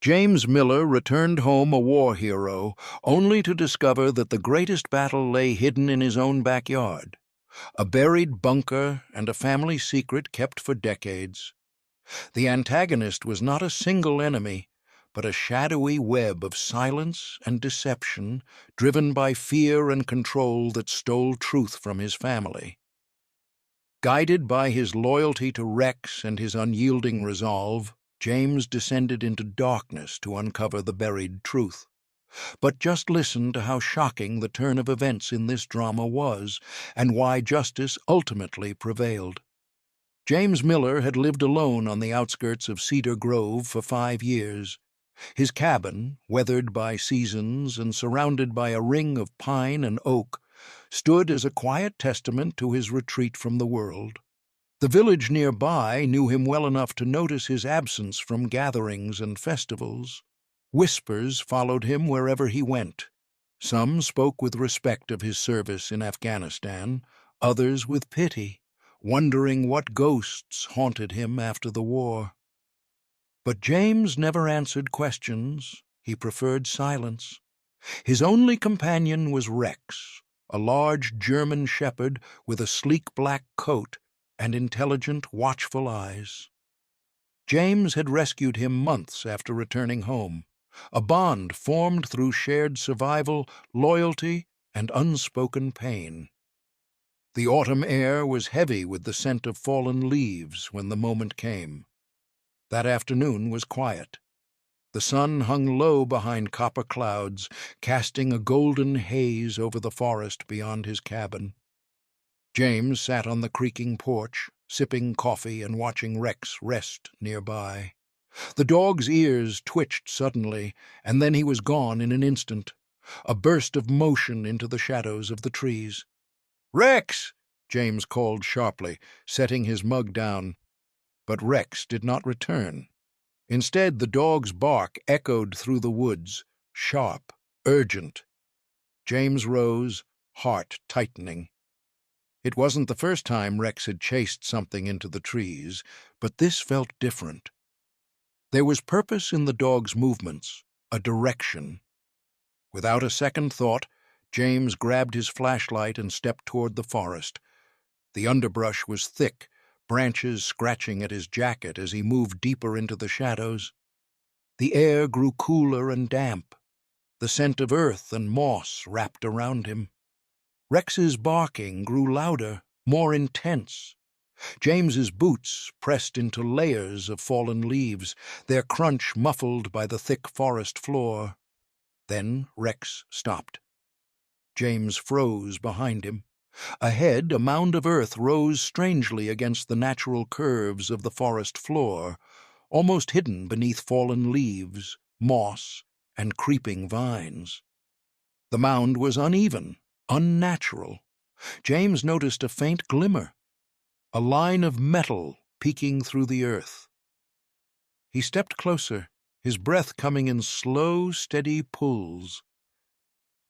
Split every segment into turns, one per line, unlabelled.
James Miller returned home a war hero, only to discover that the greatest battle lay hidden in his own backyard. A buried bunker and a family secret kept for decades. The antagonist was not a single enemy, but a shadowy web of silence and deception, driven by fear and control that stole truth from his family. Guided by his loyalty to Rex and his unyielding resolve, James descended into darkness to uncover the buried truth. But just listen to how shocking the turn of events in this drama was, and why justice ultimately prevailed. James Miller had lived alone on the outskirts of Cedar Grove for 5 years. His cabin, weathered by seasons and surrounded by a ring of pine and oak, stood as a quiet testament to his retreat from the world. The village nearby knew him well enough to notice his absence from gatherings and festivals. Whispers followed him wherever he went. Some spoke with respect of his service in Afghanistan, others with pity, wondering what ghosts haunted him after the war. But James never answered questions. He preferred silence. His only companion was Rex, a large German shepherd with a sleek black coat and intelligent, watchful eyes. James had rescued him months after returning home, a bond formed through shared survival, loyalty, and unspoken pain. The autumn air was heavy with the scent of fallen leaves when the moment came. That afternoon was quiet. The sun hung low behind copper clouds, casting a golden haze over the forest beyond his cabin. James sat on the creaking porch, sipping coffee and watching Rex rest nearby. The dog's ears twitched suddenly, and then he was gone in an instant, a burst of motion into the shadows of the trees. "Rex!" James called sharply, setting his mug down. But Rex did not return. Instead, the dog's bark echoed through the woods, sharp, urgent. James rose, heart tightening. It wasn't the first time Rex had chased something into the trees, but this felt different. There was purpose in the dog's movements, a direction. Without a second thought, James grabbed his flashlight and stepped toward the forest. The underbrush was thick, branches scratching at his jacket as he moved deeper into the shadows. The air grew cooler and damp. The scent of earth and moss wrapped around him. Rex's barking grew louder, more intense. James's boots pressed into layers of fallen leaves, their crunch muffled by the thick forest floor. Then Rex stopped. James froze behind him. Ahead, a mound of earth rose strangely against the natural curves of the forest floor, almost hidden beneath fallen leaves, moss, and creeping vines. The mound was uneven, unnatural. James noticed a faint glimmer, a line of metal peeking through the earth. He stepped closer, his breath coming in slow, steady pulls.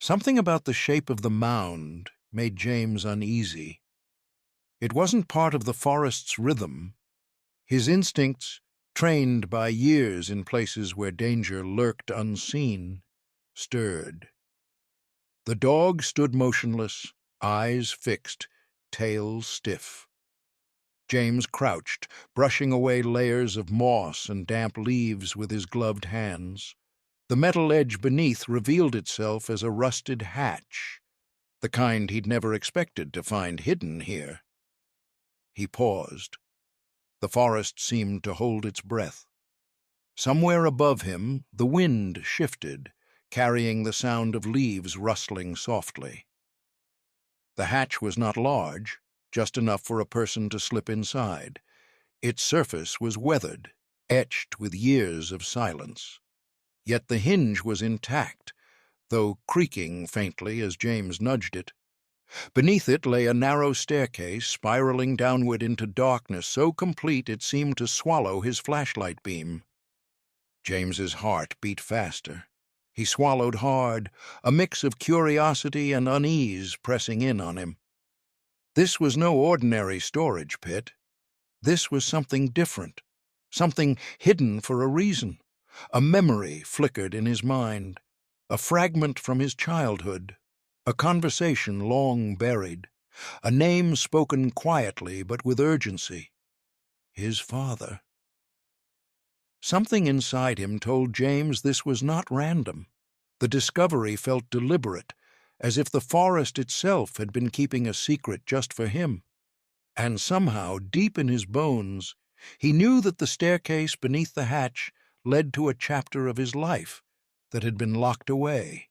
Something about the shape of the mound made James uneasy. It wasn't part of the forest's rhythm. His instincts, trained by years in places where danger lurked unseen, stirred. The dog stood motionless, eyes fixed, tail stiff. James crouched, brushing away layers of moss and damp leaves with his gloved hands. The metal edge beneath revealed itself as a rusted hatch, the kind he'd never expected to find hidden here. He paused. The forest seemed to hold its breath. Somewhere above him, the wind shifted, carrying the sound of leaves rustling softly. The hatch was not large, just enough for a person to slip inside. Its surface was weathered, etched with years of silence. Yet the hinge was intact, though creaking faintly as James nudged it. Beneath it lay a narrow staircase spiraling downward into darkness so complete it seemed to swallow his flashlight beam. James's heart beat faster. He swallowed hard, a mix of curiosity and unease pressing in on him. This was no ordinary storage pit. This was something different, something hidden for a reason, A memory flickered in his mind, a fragment from his childhood, a conversation long buried, a name spoken quietly but with urgency. His father. Something inside him told James this was not random. The discovery felt deliberate, as if the forest itself had been keeping a secret just for him. And somehow, deep in his bones, he knew that the staircase beneath the hatch led to a chapter of his life that had been locked away,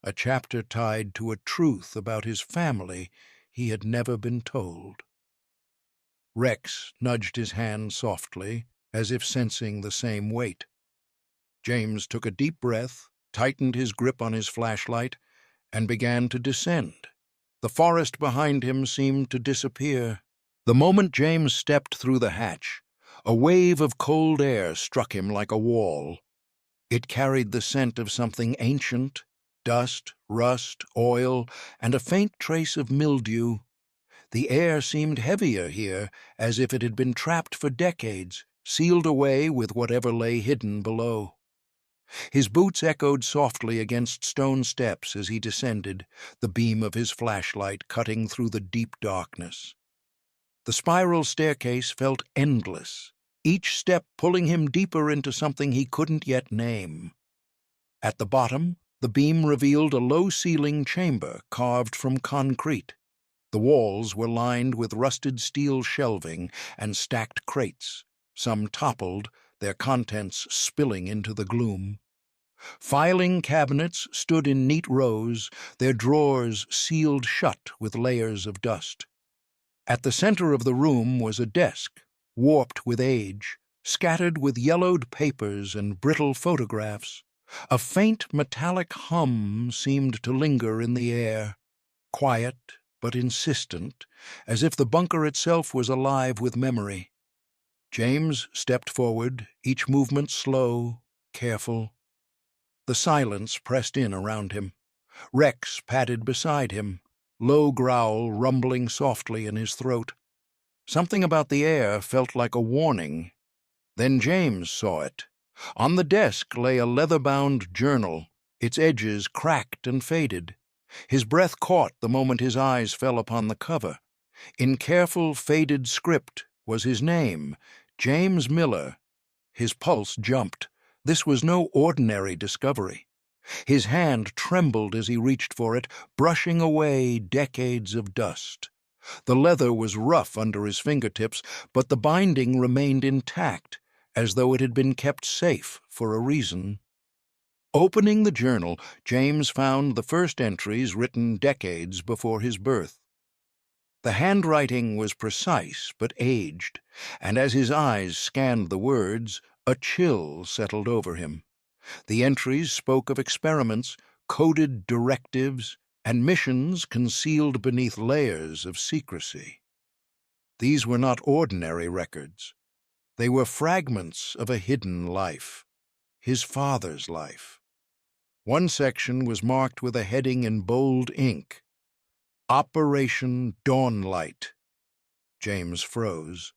a chapter tied to a truth about his family he had never been told. Rex nudged his hand softly, as if sensing the same weight. James took a deep breath, tightened his grip on his flashlight, and began to descend. The forest behind him seemed to disappear. The moment James stepped through the hatch, a wave of cold air struck him like a wall. It carried the scent of something ancient, dust, rust, oil, and a faint trace of mildew. The air seemed heavier here, as if it had been trapped for decades, sealed away with whatever lay hidden below. His boots echoed softly against stone steps as he descended, the beam of his flashlight cutting through the deep darkness. The spiral staircase felt endless, each step pulling him deeper into something he couldn't yet name. At the bottom, the beam revealed a low-ceiling chamber carved from concrete. The walls were lined with rusted steel shelving and stacked crates, some toppled, their contents spilling into the gloom. Filing cabinets stood in neat rows, their drawers sealed shut with layers of dust. At the center of the room was a desk, warped with age, scattered with yellowed papers and brittle photographs. A faint metallic hum seemed to linger in the air, quiet but insistent, as if the bunker itself was alive with memory. James stepped forward, each movement slow, careful. The silence pressed in around him. Rex padded beside him, low growl rumbling softly in his throat. Something about the air felt like a warning. Then James saw it. On the desk lay a leather-bound journal, its edges cracked and faded. His breath caught the moment his eyes fell upon the cover. In careful, faded script was his name, James Miller. His pulse jumped. This was no ordinary discovery. His hand trembled as he reached for it, brushing away decades of dust. The leather was rough under his fingertips, but the binding remained intact, as though it had been kept safe for a reason. Opening the journal, James found the first entries written decades before his birth. The handwriting was precise but aged, and as his eyes scanned the words, a chill settled over him. The entries spoke of experiments, coded directives, and missions concealed beneath layers of secrecy. These were not ordinary records. They were fragments of a hidden life, his father's life. One section was marked with a heading in bold ink, Operation Dawnlight. James froze.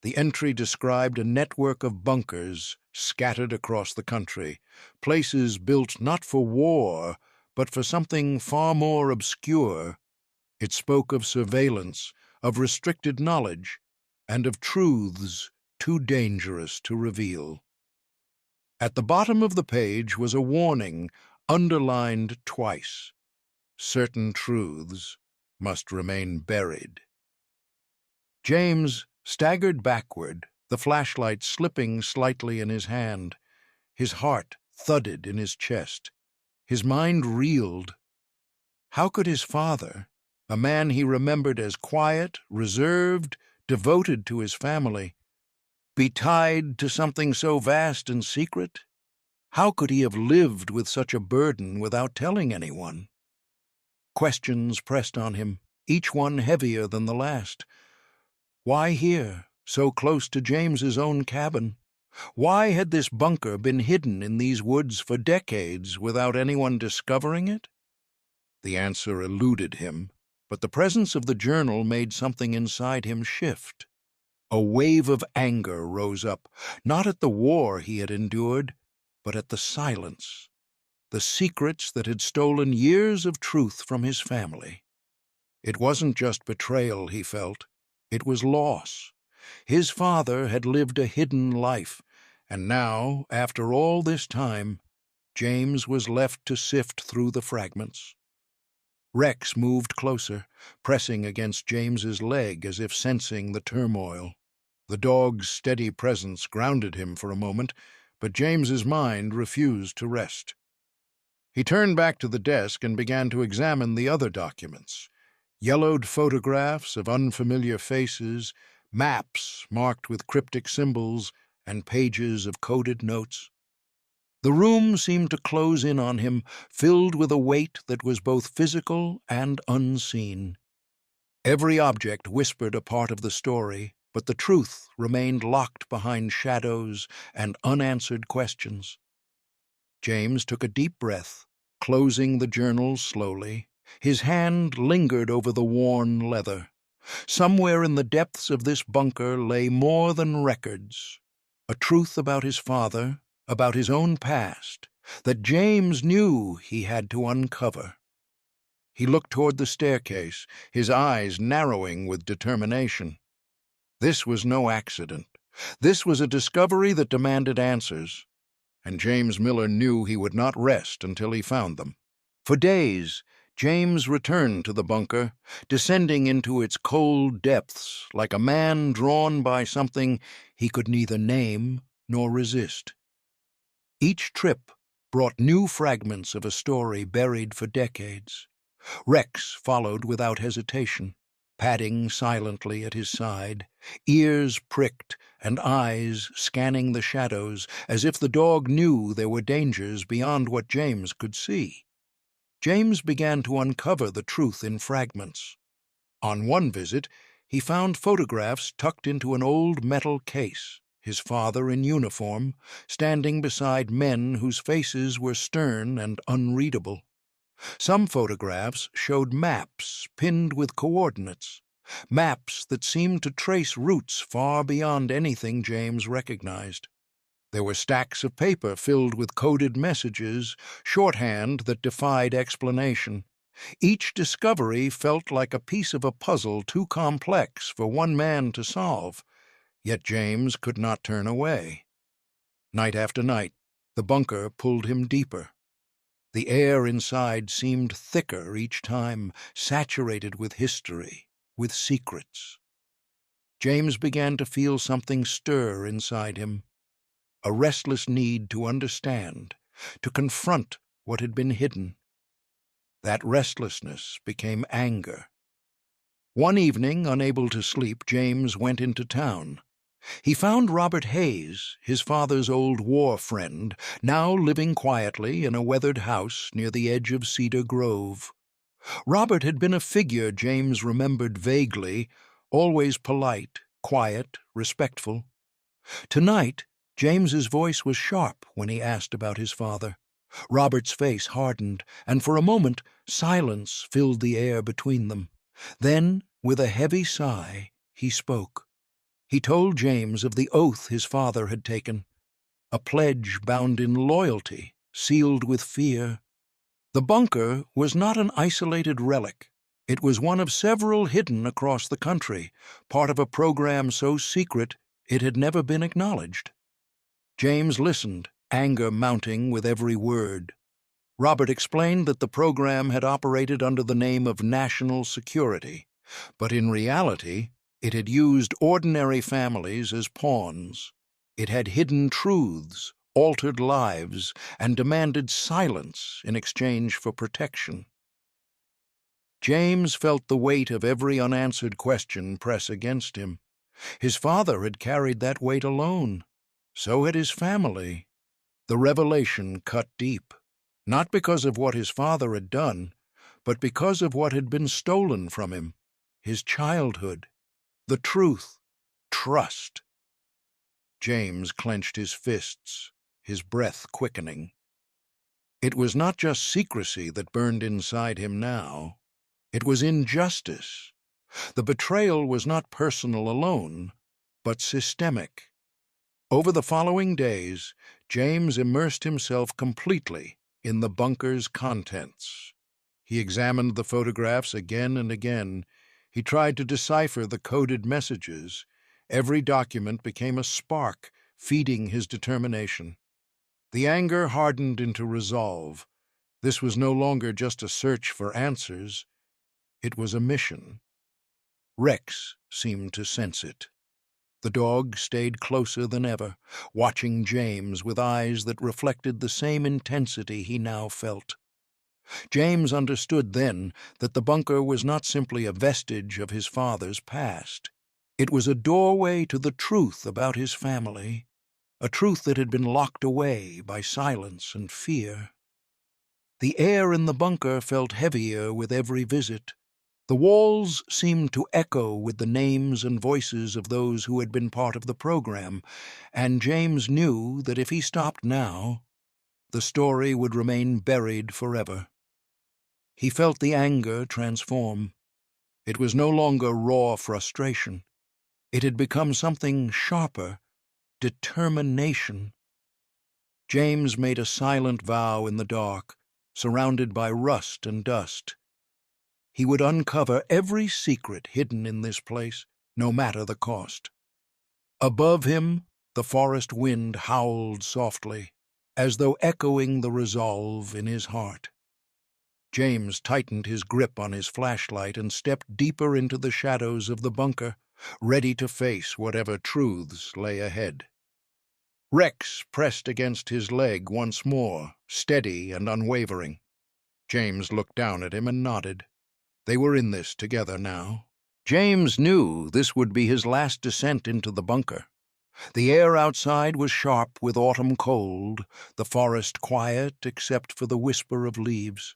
The entry described a network of bunkers scattered across the country, places built not for war, but for something far more obscure. It spoke of surveillance, of restricted knowledge, and of truths too dangerous to reveal. At the bottom of the page was a warning, underlined twice. Certain truths must remain buried. James staggered backward, the flashlight slipping slightly in his hand. His heart thudded in his chest. His mind reeled. How could his father, a man he remembered as quiet, reserved, devoted to his family, be tied to something so vast and secret? How could he have lived with such a burden without telling anyone? Questions pressed on him, each one heavier than the last. Why here, so close to James's own cabin? Why had this bunker been hidden in these woods for decades without anyone discovering it? The answer eluded him, but the presence of the journal made something inside him shift. A wave of anger rose up, not at the war he had endured, but at the silence, the secrets that had stolen years of truth from his family. It wasn't just betrayal he felt, it was loss. His father had lived a hidden life, and now, after all this time, James was left to sift through the fragments. Rex moved closer, pressing against James's leg as if sensing the turmoil. The dog's steady presence grounded him for a moment, but James's mind refused to rest. He turned back to the desk and began to examine the other documents. Yellowed photographs of unfamiliar faces, maps marked with cryptic symbols, and pages of coded notes. The room seemed to close in on him, filled with a weight that was both physical and unseen. Every object whispered a part of the story, but the truth remained locked behind shadows and unanswered questions. James took a deep breath, closing the journal slowly. His hand lingered over the worn leather. Somewhere in the depths of this bunker lay more than records, a truth about his father, about his own past, that James knew he had to uncover. He looked toward the staircase, his eyes narrowing with determination. This was no accident. This was a discovery that demanded answers, and James Miller knew he would not rest until he found them. For days, James returned to the bunker, descending into its cold depths like a man drawn by something he could neither name nor resist. Each trip brought new fragments of a story buried for decades. Rex followed without hesitation, padding silently at his side, ears pricked and eyes scanning the shadows as if the dog knew there were dangers beyond what James could see. James began to uncover the truth in fragments. On one visit, he found photographs tucked into an old metal case, his father in uniform, standing beside men whose faces were stern and unreadable. Some photographs showed maps pinned with coordinates, maps that seemed to trace routes far beyond anything James recognized. There were stacks of paper filled with coded messages, shorthand that defied explanation. Each discovery felt like a piece of a puzzle too complex for one man to solve, yet James could not turn away. Night after night, the bunker pulled him deeper. The air inside seemed thicker each time, saturated with history, with secrets. James began to feel something stir inside him, a restless need to understand, to confront what had been hidden. That restlessness became anger. One evening, unable to sleep, James went into town. He found Robert Hayes, his father's old war friend, now living quietly in a weathered house near the edge of Cedar Grove. Robert had been a figure James remembered vaguely, always polite, quiet, respectful. Tonight, James's voice was sharp when he asked about his father. Robert's face hardened, and for a moment silence filled the air between them. Then, with a heavy sigh, he spoke. He told James of the oath his father had taken, a pledge bound in loyalty, sealed with fear. The bunker was not an isolated relic. It was one of several hidden across the country, part of a program so secret it had never been acknowledged. James listened, anger mounting with every word. Robert explained that the program had operated under the name of national security, but in reality, it had used ordinary families as pawns. It had hidden truths, altered lives, and demanded silence in exchange for protection. James felt the weight of every unanswered question press against him. His father had carried that weight alone. So had his family. The revelation cut deep, not because of what his father had done, but because of what had been stolen from him, his childhood, the truth, trust. James clenched his fists, his breath quickening. It was not just secrecy that burned inside him now. It was injustice. The betrayal was not personal alone, but systemic. Over the following days, James immersed himself completely in the bunker's contents. He examined the photographs again and again. He tried to decipher the coded messages. Every document became a spark, feeding his determination. The anger hardened into resolve. This was no longer just a search for answers. It was a mission. Rex seemed to sense it. The dog stayed closer than ever, watching James with eyes that reflected the same intensity he now felt. James understood then that the bunker was not simply a vestige of his father's past. It was a doorway to the truth about his family, a truth that had been locked away by silence and fear. The air in the bunker felt heavier with every visit. The walls seemed to echo with the names and voices of those who had been part of the program, and James knew that if he stopped now, the story would remain buried forever. He felt the anger transform. It was no longer raw frustration. It had become something sharper, determination. James made a silent vow in the dark, surrounded by rust and dust. He would uncover every secret hidden in this place, no matter the cost. Above him, the forest wind howled softly, as though echoing the resolve in his heart. James tightened his grip on his flashlight and stepped deeper into the shadows of the bunker, ready to face whatever truths lay ahead. Rex pressed against his leg once more, steady and unwavering. James looked down at him and nodded. They were in this together now. James knew this would be his last descent into the bunker. The air outside was sharp with autumn cold, the forest quiet except for the whisper of leaves.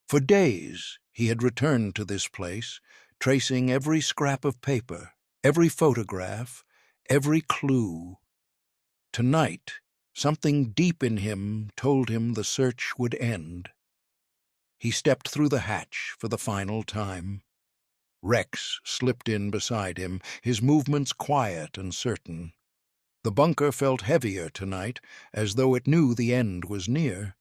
For days he had returned to this place, tracing every scrap of paper, every photograph, every clue. Tonight, something deep in him told him the search would end. He stepped through the hatch for the final time. Rex slipped in beside him, his movements quiet and certain. The bunker felt heavier tonight, as though it knew the end was near.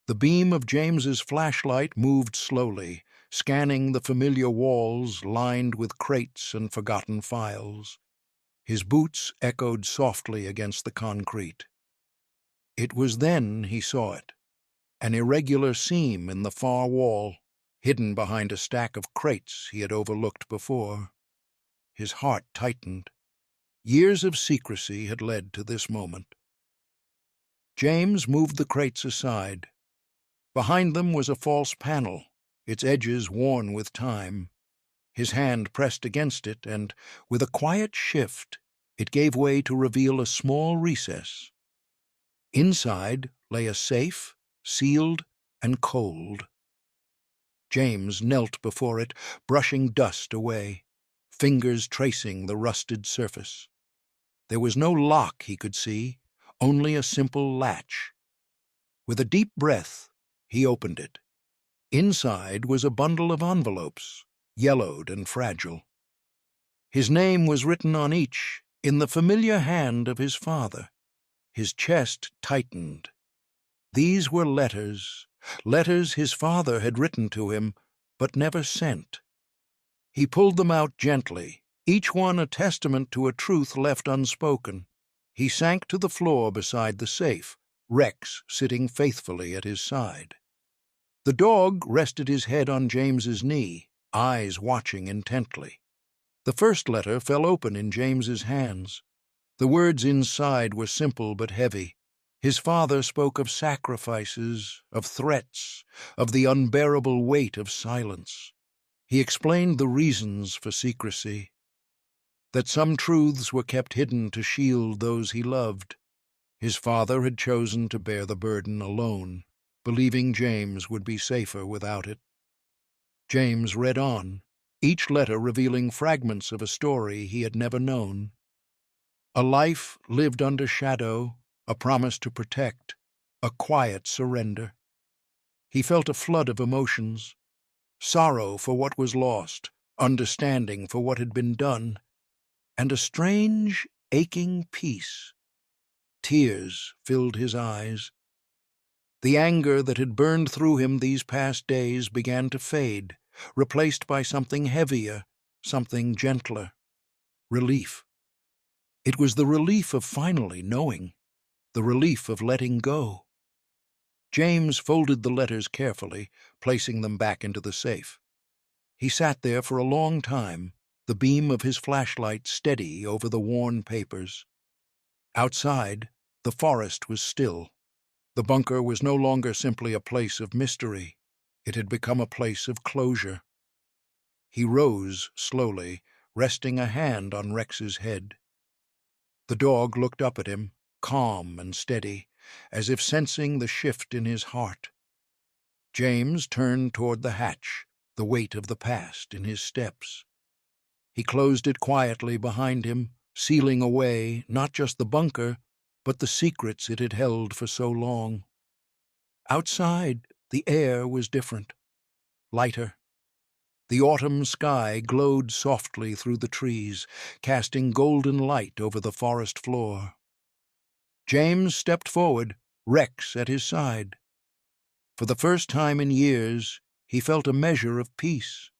The beam of James's flashlight moved slowly, scanning the familiar walls lined with crates and forgotten files. His boots echoed softly against the concrete. It was then he saw it. An irregular seam in the far wall, hidden behind a stack of crates he had overlooked before. His heart tightened. Years of secrecy had led to this moment. James moved the crates aside. Behind them was a false panel, its edges worn with time. His hand pressed against it, and, with a quiet shift, it gave way to reveal a small recess. Inside lay a safe, sealed and cold. James knelt before it, brushing dust away, fingers tracing the rusted surface. There was no lock he could see, only a simple latch. With a deep breath, he opened it. Inside was a bundle of envelopes, yellowed and fragile. His name was written on each, in the familiar hand of his father. His chest tightened. These were letters his father had written to him, but never sent. He pulled them out gently, each one a testament to a truth left unspoken. He sank to the floor beside the safe, Rex sitting faithfully at his side. The dog rested his head on James's knee, eyes watching intently. The first letter fell open in James's hands. The words inside were simple but heavy. His father spoke of sacrifices, of threats, of the unbearable weight of silence. He explained the reasons for secrecy, that some truths were kept hidden to shield those he loved. His father had chosen to bear the burden alone, believing James would be safer without it. James read on, each letter revealing fragments of a story he had never known. A life lived under shadow, a promise to protect, a quiet surrender. He felt a flood of emotions, sorrow for what was lost, understanding for what had been done, and a strange, aching peace. Tears filled his eyes. The anger that had burned through him these past days began to fade, replaced by something heavier, something gentler. Relief. It was the relief of finally knowing, the relief of letting go. James folded the letters carefully, placing them back into the safe. He sat there for a long time, the beam of his flashlight steady over the worn papers. Outside, the forest was still. The bunker was no longer simply a place of mystery. It had become a place of closure. He rose slowly, resting a hand on Rex's head. The dog looked up at him, calm and steady, as if sensing the shift in his heart. James turned toward the hatch, the weight of the past in his steps. He closed it quietly behind him, sealing away not just the bunker, but the secrets it had held for so long. Outside, the air was different, lighter. The autumn sky glowed softly through the trees, casting golden light over the forest floor. James stepped forward, Rex at his side. For the first time in years, he felt a measure of peace.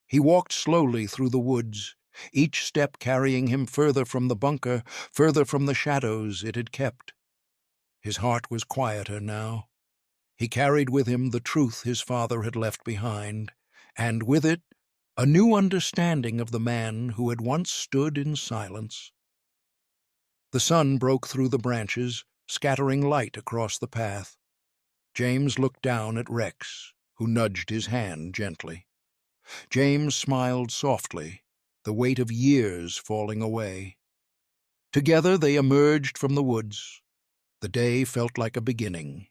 He walked slowly through the woods, each step carrying him further from the bunker, further from the shadows it had kept. His heart was quieter now. He carried with him the truth his father had left behind, and with it, a new understanding of the man who had once stood in silence. The sun broke through the branches, scattering light across the path. James looked down at Rex, who nudged his hand gently. James smiled softly, the weight of years falling away. Together they emerged from the woods. The day felt like a beginning,